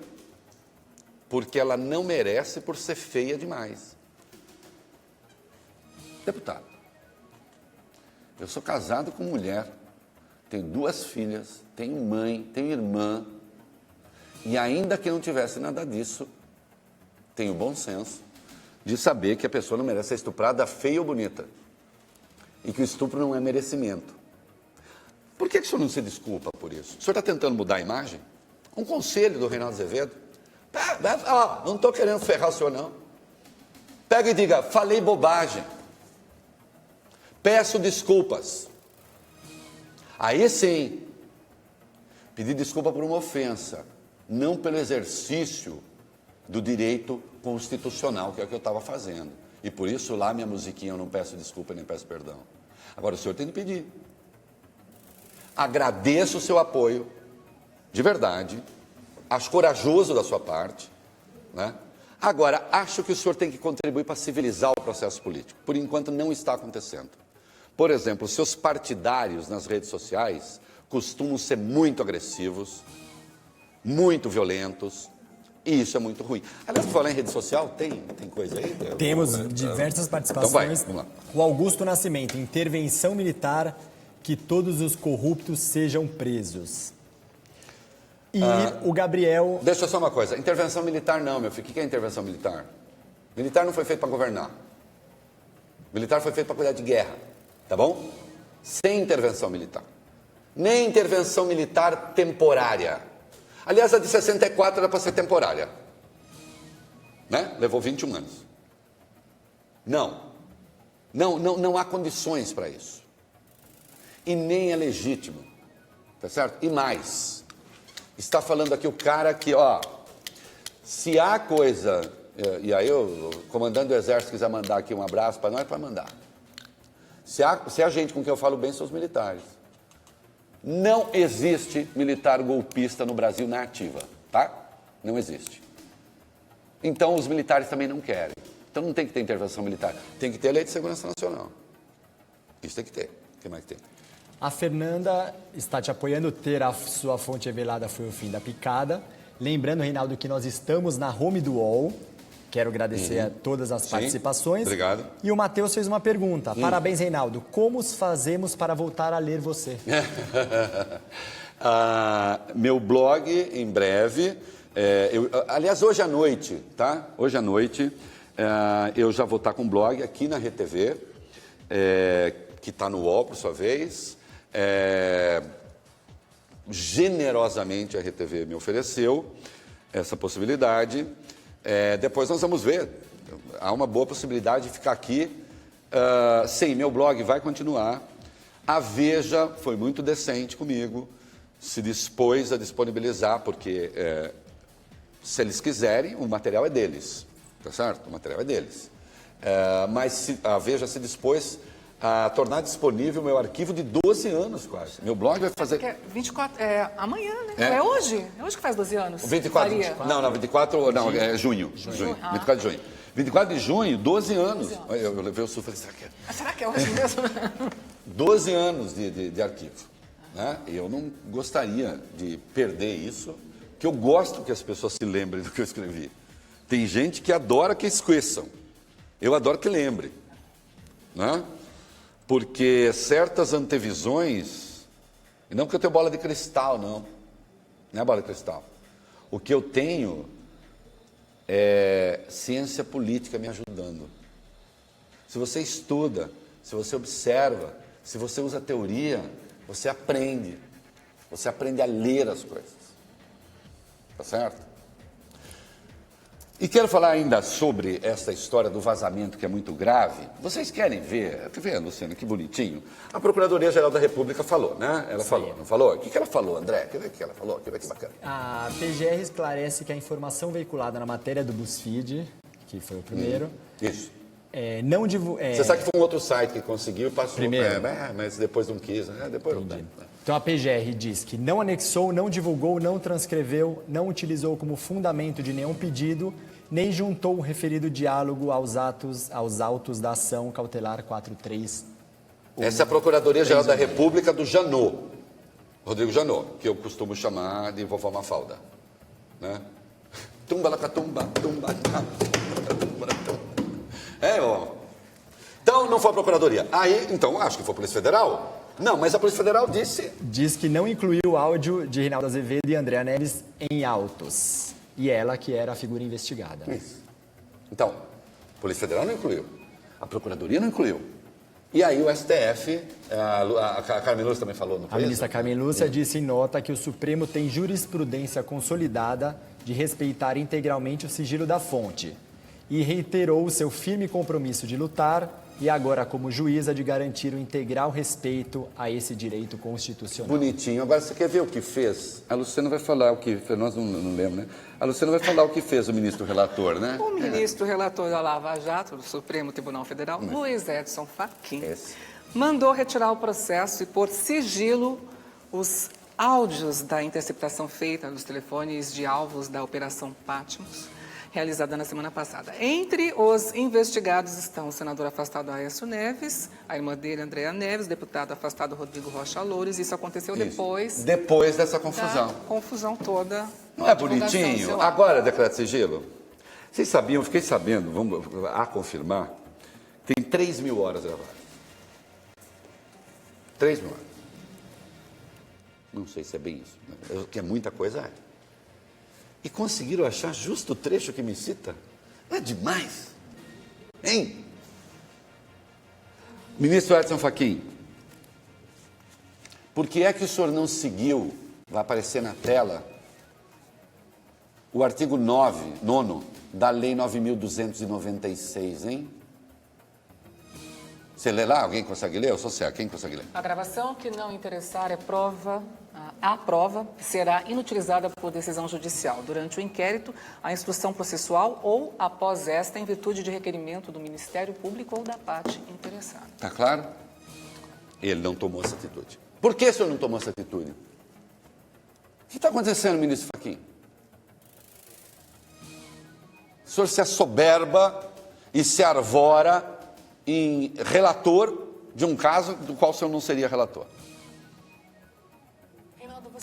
porque ela não merece por ser feia demais. Deputado, eu sou casado com mulher, tenho 2 filhas, tenho mãe, tenho irmã, e ainda que não tivesse nada disso, tenho bom senso de saber que a pessoa não merece ser estuprada feia ou bonita, e que o estupro não é merecimento. Por que o senhor não se desculpa por isso? O senhor está tentando mudar a imagem? Um conselho do Reinaldo Azevedo. Não estou querendo ferrar o senhor, não. Pega e diga, falei bobagem. Peço desculpas. Aí sim, pedir desculpa por uma ofensa, não pelo exercício do direito constitucional, que é o que eu estava fazendo. E por isso lá minha musiquinha eu não peço desculpa nem peço perdão. Agora o senhor tem que pedir. Agradeço o seu apoio, de verdade, acho corajoso da sua parte, né? Agora, acho que o senhor tem que contribuir para civilizar o processo político. Por enquanto não está acontecendo. Por exemplo, os seus partidários nas redes sociais costumam ser muito agressivos, muito violentos, e isso é muito ruim. Aliás, para falar em rede social, tem coisa aí? Temos diversas participações. Então vai, vamos lá. O Augusto Nascimento, intervenção militar, que todos os corruptos sejam presos. E o Gabriel... Deixa só uma coisa, intervenção militar não, meu filho. O que é intervenção militar? Militar não foi feito para governar. Militar foi feito para cuidar de guerra, tá bom? Sem intervenção militar. Nem intervenção militar temporária. Aliás, a de 64 era para ser temporária. Né? Levou 21 anos. Não há condições para isso. E nem é legítimo. Tá certo? E mais, está falando aqui o cara que, se há coisa, e aí o comandante do Exército quiser mandar aqui um abraço para nós, pode mandar. Se há gente com quem eu falo bem, são os militares. Não existe militar golpista no Brasil na ativa, tá? Não existe. Então os militares também não querem. Então não tem que ter intervenção militar. Tem que ter a Lei de Segurança Nacional. Isso tem que ter. O que mais tem? A Fernanda está te apoiando. Ter a sua fonte revelada foi o fim da picada. Lembrando, Reinaldo, que nós estamos na home do UOL. Quero agradecer a todas as participações. Obrigado. E o Matheus fez uma pergunta. Parabéns, Reinaldo. Como fazemos para voltar a ler você? Meu blog, em breve. Aliás, hoje à noite, tá? Hoje à noite, eu já vou estar com um blog aqui na RTV, que está no UOL, por sua vez. Generosamente a RTV me ofereceu essa possibilidade. Depois nós vamos ver. Há uma boa possibilidade de ficar aqui. Sim, meu blog vai continuar. A Veja foi muito decente comigo, se dispôs a disponibilizar, porque se eles quiserem, o material é deles, tá certo? O material é deles. Mas a Veja se dispôs a tornar disponível meu arquivo de 12 anos quase. Meu blog vai fazer... 24, amanhã, né? É hoje? É hoje que faz 12 anos? 24. Não, 24, não, é junho. 24 de junho. 24 de junho, 12 anos. Eu levei o sul e falei, será que é hoje mesmo? 12 anos de arquivo. Né? Eu não gostaria de perder isso, porque eu gosto que as pessoas se lembrem do que eu escrevi. Tem gente que adora que esqueçam. Eu adoro que lembre. Né? Porque certas antevisões, e não porque eu tenho bola de cristal, não é bola de cristal. O que eu tenho é ciência política me ajudando. Se você estuda, se você observa, se você usa teoria, você aprende. Você aprende a ler as coisas. Tá certo? E quero falar ainda sobre essa história do vazamento, que é muito grave. Vocês querem ver? Tá vendo, Luciano, que bonitinho? A Procuradoria-Geral da República falou, né? Ela falou, não falou? O que ela falou, André? Quer ver o que ela falou? Quer ver que bacana? A PGR esclarece que a informação veiculada na matéria do BuzzFeed, que foi o primeiro... Isso. Não Você sabe que foi um outro site que conseguiu e passou. Primeiro. Mas depois não quis, né? Depois não tem. Então a PGR diz que não anexou, não divulgou, não transcreveu, não utilizou como fundamento de nenhum pedido, nem juntou o referido diálogo aos autos da ação cautelar 43. Essa é a Procuradoria-Geral da República do Janot, Rodrigo Janot, que eu costumo chamar de vovó Mafalda. Né? Tumba la catumba, tumba. Então não foi a Procuradoria. Aí, então, acho que foi a Polícia Federal. Não, mas a Polícia Federal diz que não incluiu o áudio de Reinaldo Azevedo e Andréa Neves em autos. E ela que era a figura investigada. Isso. Então, a Polícia Federal não incluiu. A Procuradoria não incluiu. E aí o STF, a Carmen Lúcia também falou no A ministra Carmen Lúcia disse em nota que o Supremo tem jurisprudência consolidada de respeitar integralmente o sigilo da fonte. E reiterou o seu firme compromisso de lutar e agora, como juíza, de garantir o integral respeito a esse direito constitucional. Bonitinho. Agora, você quer ver o que fez? A Luciana vai falar o que fez. Nós não lemos, né? A Luciana vai falar o que fez o ministro relator, né? O ministro relator da Lava Jato, do Supremo Tribunal Federal, Luiz Edson Fachin, mandou retirar o processo e pôr sigilo os áudios da interceptação feita nos telefones de alvos da Operação Patmos, realizada na semana passada. Entre os investigados estão o senador afastado Aécio Neves, a irmã dele, Andréa Neves, o deputado afastado Rodrigo Rocha Loures. Isso aconteceu depois dessa confusão. Da confusão toda. Não é bonitinho? Agora, decreto de sigilo. Vocês sabiam, fiquei sabendo, vamos a confirmar, tem 3.000 horas gravadas. 3.000 horas. Não sei se é bem isso, que é muita coisa, E conseguiram achar justo o trecho que me cita? Não é demais? Hein? Ministro Edson Fachin, por que é que o senhor não seguiu, vai aparecer na tela, o artigo 9º da Lei 9.296, hein? Você lê lá? Alguém consegue ler? Eu sou certo. Quem consegue ler? A gravação que não interessar a prova será inutilizada por decisão judicial durante o inquérito, a instrução processual ou após esta, em virtude de requerimento do Ministério Público ou da parte interessada. Está claro? Ele não tomou essa atitude. Por que o senhor não tomou essa atitude? O que está acontecendo, ministro Fachin? O senhor se assoberba e se arvora em relator de um caso do qual o senhor não seria relator.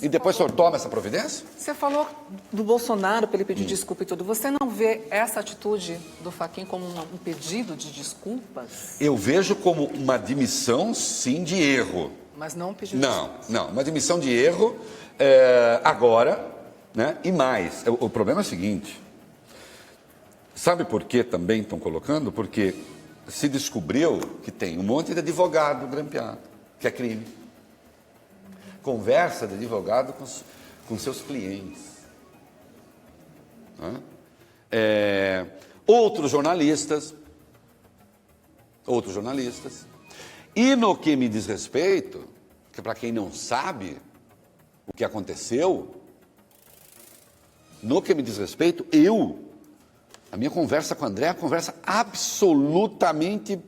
E depois o senhor toma essa providência? Você falou do Bolsonaro para ele pedir desculpa e tudo. Você não vê essa atitude do Fachin como um pedido de desculpas? Eu vejo como uma admissão, sim, de erro. Mas não um pedido de desculpas. Não, uma admissão de erro agora, né? E mais, o problema é o seguinte, sabe por que também estão colocando? Porque se descobriu que tem um monte de advogado grampeado, que é crime. Conversa de advogado com seus clientes. Né? Outros jornalistas. E no que me diz respeito, que para quem não sabe o que aconteceu, no que me diz respeito, a minha conversa com o André é uma conversa absolutamente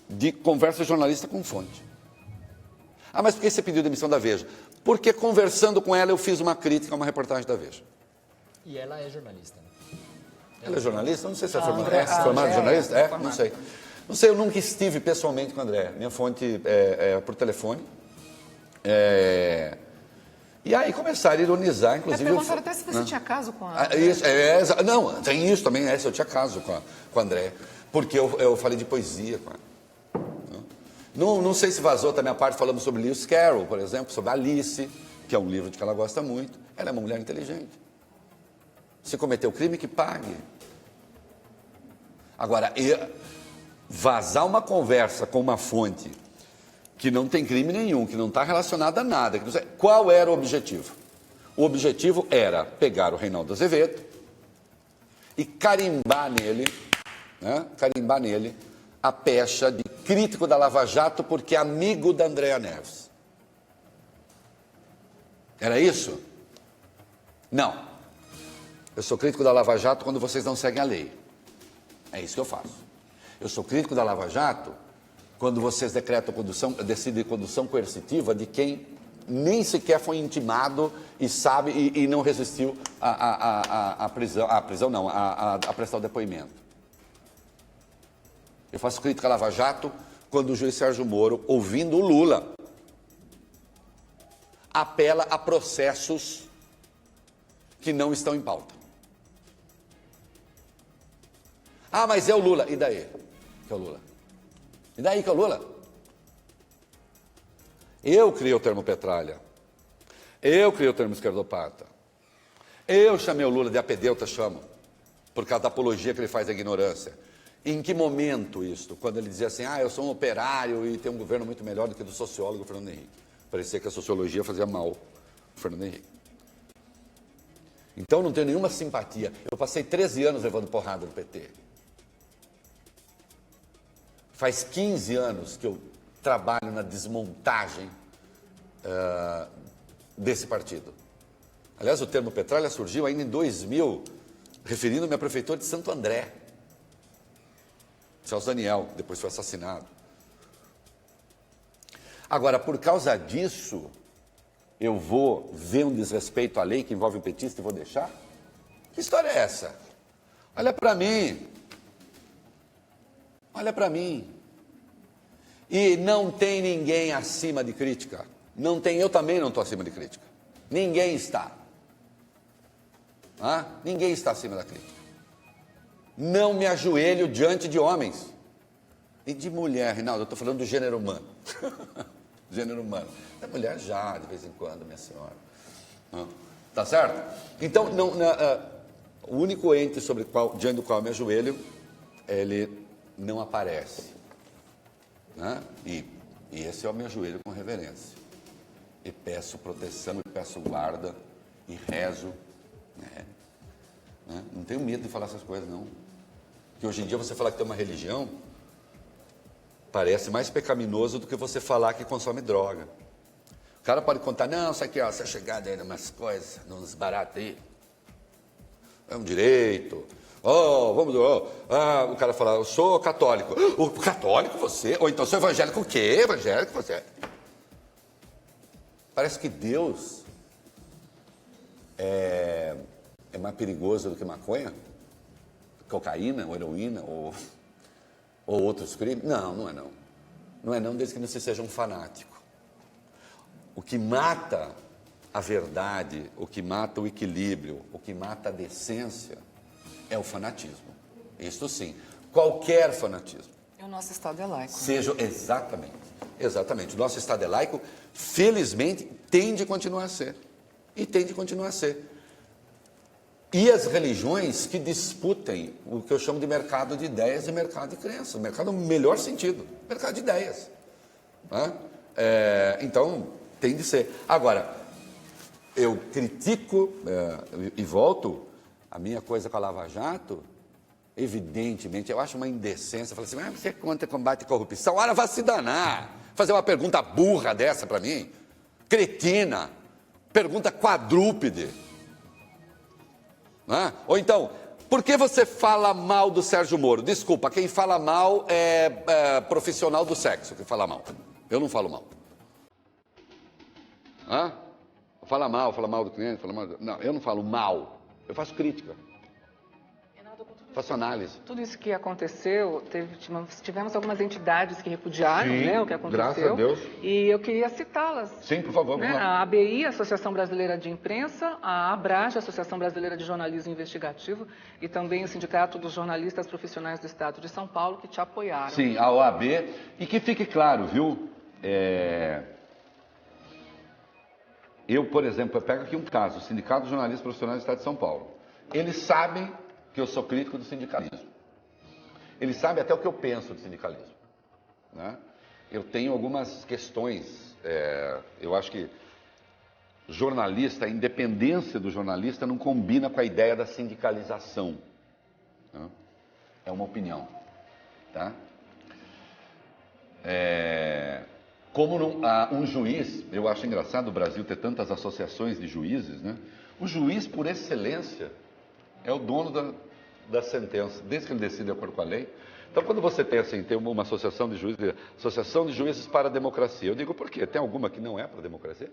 de conversa jornalista com fonte. Ah, mas por que você pediu demissão da Veja? Porque conversando com ela eu fiz uma crítica a uma reportagem da Veja. E ela é jornalista, né? Ela é jornalista? Não sei se é formada jornalista. Não sei. Não sei, eu nunca estive pessoalmente com o André. Minha fonte é por telefone. E aí começaram a ironizar, inclusive... Perguntaram até se você tinha caso com a... Não, tem isso também, eu tinha caso com o André. Porque eu falei de poesia com ela. Não sei se vazou também a parte, falamos sobre Lewis Carroll, por exemplo, sobre Alice, que é um livro de que ela gosta muito. Ela é uma mulher inteligente. Se cometeu crime, que pague. Agora, vazar uma conversa com uma fonte que não tem crime nenhum, que não está relacionada a nada. Qual era o objetivo? O objetivo era pegar o Reinaldo Azevedo e carimbar nele a pecha de crítico da Lava Jato porque é amigo da Andréa Neves. Era isso? Não. Eu sou crítico da Lava Jato quando vocês não seguem a lei. É isso que eu faço. Eu sou crítico da Lava Jato quando vocês decidem condução coercitiva de quem nem sequer foi intimado e sabe e não resistiu à prisão, a prestar o depoimento. Eu faço crítica à Lava Jato quando o juiz Sérgio Moro, ouvindo o Lula, apela a processos que não estão em pauta. Ah, mas é o Lula. E daí que é o Lula? E daí que é o Lula? Eu criei o termo petralha. Eu criei o termo esquerdopata. Eu chamei o Lula de apedeuta, chamo, por causa da apologia que ele faz à ignorância. Em que momento isto? Quando ele dizia assim, eu sou um operário e tenho um governo muito melhor do que do sociólogo Fernando Henrique. Parecia que a sociologia fazia mal ao Fernando Henrique. Então não tenho nenhuma simpatia. Eu passei 13 anos levando porrada no PT. Faz 15 anos que eu trabalho na desmontagem desse partido. Aliás, o termo petralha surgiu ainda em 2000, referindo-me à prefeitura de Santo André. Celso Daniel, que depois foi assassinado. Agora, por causa disso, eu vou ver um desrespeito à lei que envolve o petista e vou deixar? Que história é essa? Olha para mim. Olha para mim. E não tem ninguém acima de crítica. Não tem, eu também não estou acima de crítica. Ninguém está. Ninguém está acima da crítica. Não me ajoelho diante de homens. E de mulher, Reinaldo, eu estou falando do gênero humano. Gênero humano. Da mulher já, de vez em quando, minha senhora. Tá certo? Então, o único ente diante do qual eu me ajoelho, ele não aparece. Né? E esse é o meu ajoelho com reverência. E peço proteção, e peço guarda, e rezo. Né? Não tenho medo de falar essas coisas, não. Porque hoje em dia você falar que tem uma religião parece mais pecaminoso do que você falar que consome droga. O cara pode contar, não, isso aqui, você é chegado aí numas coisas, nos baratos aí. É um direito. O cara fala, eu sou católico. O católico você? Ou então sou evangélico o quê? Evangélico você? Parece que Deus é mais perigoso do que maconha, cocaína, ou heroína, ou outros crimes. Não, não é não. Não é não, desde que não se seja um fanático. O que mata a verdade, o que mata o equilíbrio, o que mata a decência, é o fanatismo. Isto sim, qualquer fanatismo. E o nosso Estado é laico. Seja, exatamente. O nosso Estado é laico, felizmente, tem de continuar a ser. E tem de continuar a ser. E as religiões que disputem o que eu chamo de mercado de ideias e mercado de crenças. Mercado no melhor sentido, mercado de ideias. Né? Então, tem de ser. Agora, eu critico e volto, a minha coisa com a Lava Jato, evidentemente, eu acho uma indecência. Eu falo assim, mas você é contra combate à corrupção? Ora, vai se danar. Fazer uma pergunta burra dessa para mim? Cretina. Pergunta quadrúpede. Né? Ou então, por que você fala mal do Sérgio Moro? Desculpa, quem fala mal é profissional do sexo que fala mal. Eu não falo mal. Fala mal do cliente, fala mal. Não, eu não falo mal. Eu faço crítica. Faço análise. Tudo isso que aconteceu, tivemos algumas entidades que repudiaram, né, o que aconteceu. Graças a Deus. E eu queria citá-las. Sim, por favor. Né? A ABI, Associação Brasileira de Imprensa, a ABRAJ, Associação Brasileira de Jornalismo Investigativo, e também o Sindicato dos Jornalistas Profissionais do Estado de São Paulo, que te apoiaram. Sim, a OAB. E que fique claro, viu? Eu, por exemplo, eu pego aqui um caso, o Sindicato dos Jornalistas Profissionais do Estado de São Paulo. Eles sabem que eu sou crítico do sindicalismo. Eles sabem até o que eu penso do sindicalismo. Né? Eu tenho algumas questões, eu acho que jornalista, a independência do jornalista não combina com a ideia da sindicalização. Né? É uma opinião. Tá? Como um juiz, eu acho engraçado o Brasil ter tantas associações de juízes, né? O juiz, por excelência, é o dono da sentença, desde que ele decide de acordo com a lei. Então, quando você pensa em ter uma associação de juízes, Associação de Juízes para a Democracia, eu digo por quê? Tem alguma que não é para a democracia?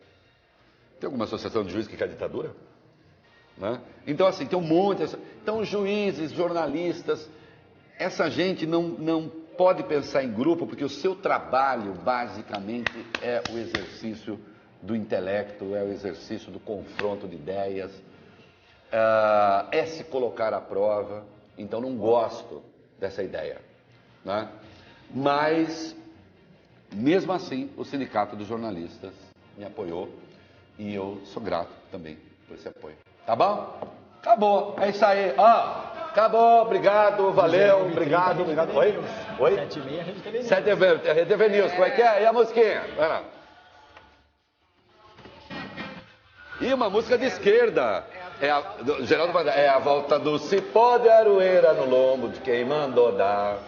Tem alguma associação de juízes que quer ditadura? Né? Então, assim, tem um monte. Então, juízes, jornalistas, essa gente não pode pensar em grupo, porque o seu trabalho, basicamente, é o exercício do intelecto, é o exercício do confronto de ideias, é se colocar à prova. Então, não gosto dessa ideia. Né? Mas, mesmo assim, o Sindicato dos Jornalistas me apoiou e eu sou grato também por esse apoio. Tá bom? Acabou. É isso aí. Acabou. Obrigado. Valeu. Obrigado. Oi? 7h30, a Rede TV News. 7h30, Rede TV News. Como é que é? E a musiquinha? Vai lá. E uma música de esquerda. Geraldo vai dar. É a volta do cipó de aroeira no lombo de quem mandou dar.